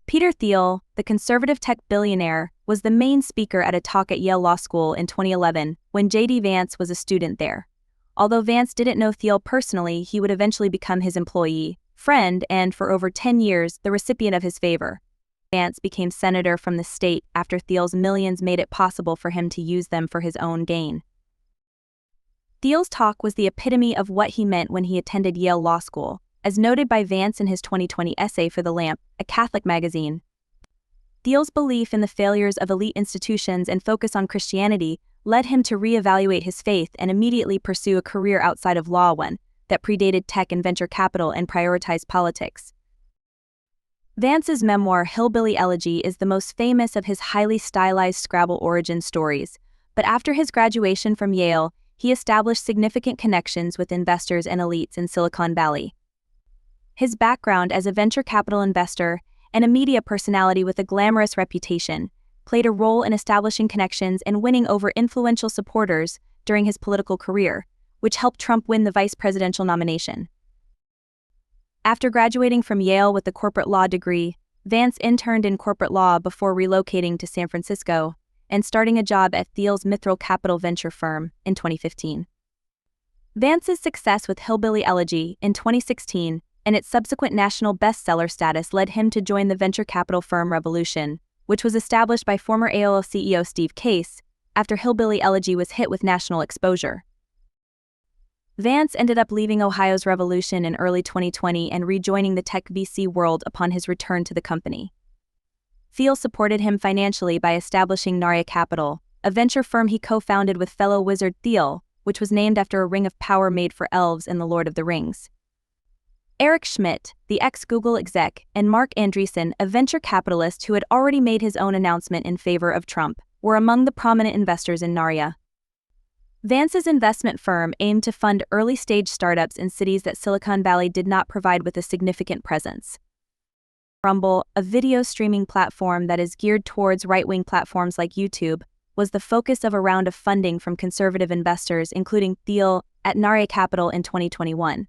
Peter Thiel, the conservative tech billionaire, was the main speaker at a talk at Yale Law School in 2011 when J.D. Vance was a student there. Although Vance didn't know Thiel personally, he would eventually become his employee, friend, and for over 10 years, the recipient of his favor. Vance became senator from the state after Thiel's millions made it possible for him to use them for his own gain. Thiel's talk was the epitome of what he meant when he attended Yale Law School, as noted by Vance in his 2020 essay for The Lamp, a Catholic magazine. Thiel's belief in the failures of elite institutions and focus on Christianity led him to reevaluate his faith and immediately pursue a career outside of law, one that predated tech and venture capital and prioritized politics. Vance's memoir, Hillbilly Elegy, is the most famous of his highly stylized Scrabble origin stories, but after his graduation from Yale, he established significant connections with investors and elites in Silicon Valley. His background as a venture capital investor and a media personality with a glamorous reputation played a role in establishing connections and winning over influential supporters during his political career, which helped Trump win the vice presidential nomination. After graduating from Yale with a corporate law degree, Vance interned in corporate law before relocating to San Francisco and starting a job at Thiel's Mithril Capital venture firm in 2015. Vance's success with Hillbilly Elegy in 2016 and its subsequent national bestseller status led him to join the venture capital firm Revolution, which was established by former AOL CEO Steve Case after Hillbilly Elegy was hit with national exposure. Vance ended up leaving Ohio's Revolution in early 2020 and rejoining the tech VC world upon his return to the company. Thiel supported him financially by establishing Narya Capital, a venture firm he co-founded with fellow wizard Thiel, which was named after a ring of power made for elves in The Lord of the Rings. Eric Schmidt, the ex-Google exec, and Marc Andreessen, a venture capitalist who had already made his own announcement in favor of Trump, were among the prominent investors in Narya. Vance's investment firm aimed to fund early-stage startups in cities that Silicon Valley did not provide with a significant presence. Rumble, a video streaming platform that is geared towards right-wing platforms like YouTube, was the focus of a round of funding from conservative investors, including Thiel, at Narya Capital in 2021.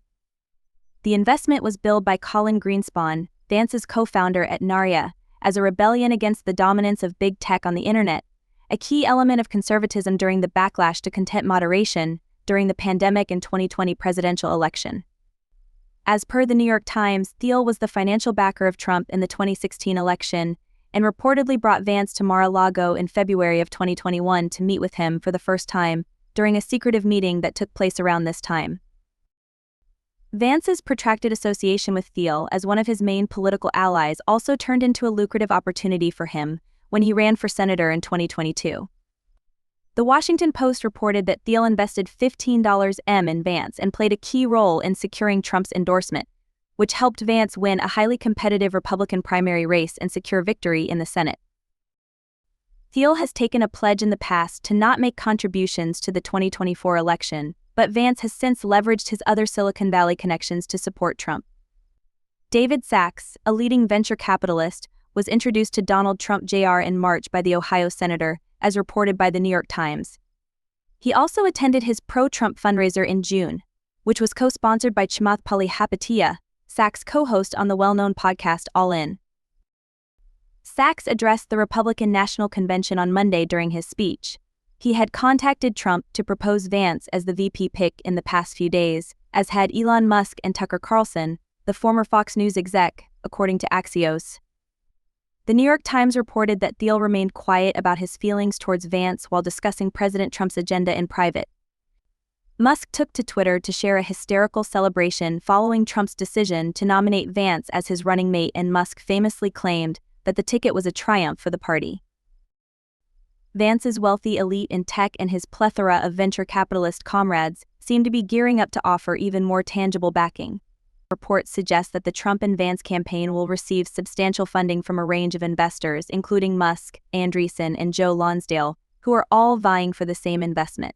The investment was billed by Colin Greenspan, Vance's co-founder at Narya, as a rebellion against the dominance of big tech on the internet, a key element of conservatism during the backlash to content moderation during the pandemic and 2020 presidential election. As per the New York Times, Thiel was the financial backer of Trump in the 2016 election and reportedly brought Vance to Mar-a-Lago in February of 2021 to meet with him for the first time during a secretive meeting that took place around this time. Vance's protracted association with Thiel as one of his main political allies also turned into a lucrative opportunity for him when he ran for senator in 2022. The Washington Post reported that Thiel invested $15 M in Vance and played a key role in securing Trump's endorsement, which helped Vance win a highly competitive Republican primary race and secure victory in the Senate. Thiel has taken a pledge in the past to not make contributions to the 2024 election, but Vance has since leveraged his other Silicon Valley connections to support Trump. David Sacks, a leading venture capitalist, was introduced to Donald Trump Jr. in March by the Ohio senator, as reported by the New York Times. He also attended his pro-Trump fundraiser in June, which was co-sponsored by Chamath Palihapitiya, Sacks' co-host on the well-known podcast All In. Sacks addressed the Republican National Convention on Monday during his speech. He had contacted Trump to propose Vance as the VP pick in the past few days, as had Elon Musk and Tucker Carlson, the former Fox News exec, according to Axios. The New York Times reported that Thiel remained quiet about his feelings towards Vance while discussing President Trump's agenda in private. Musk took to Twitter to share a hysterical celebration following Trump's decision to nominate Vance as his running mate, and Musk famously claimed that the ticket was a triumph for the party. Vance's wealthy elite in tech and his plethora of venture capitalist comrades seem to be gearing up to offer even more tangible backing. Reports suggest that the Trump and Vance campaign will receive substantial funding from a range of investors, including Musk, Andreessen, and Joe Lonsdale, who are all vying for the same investment.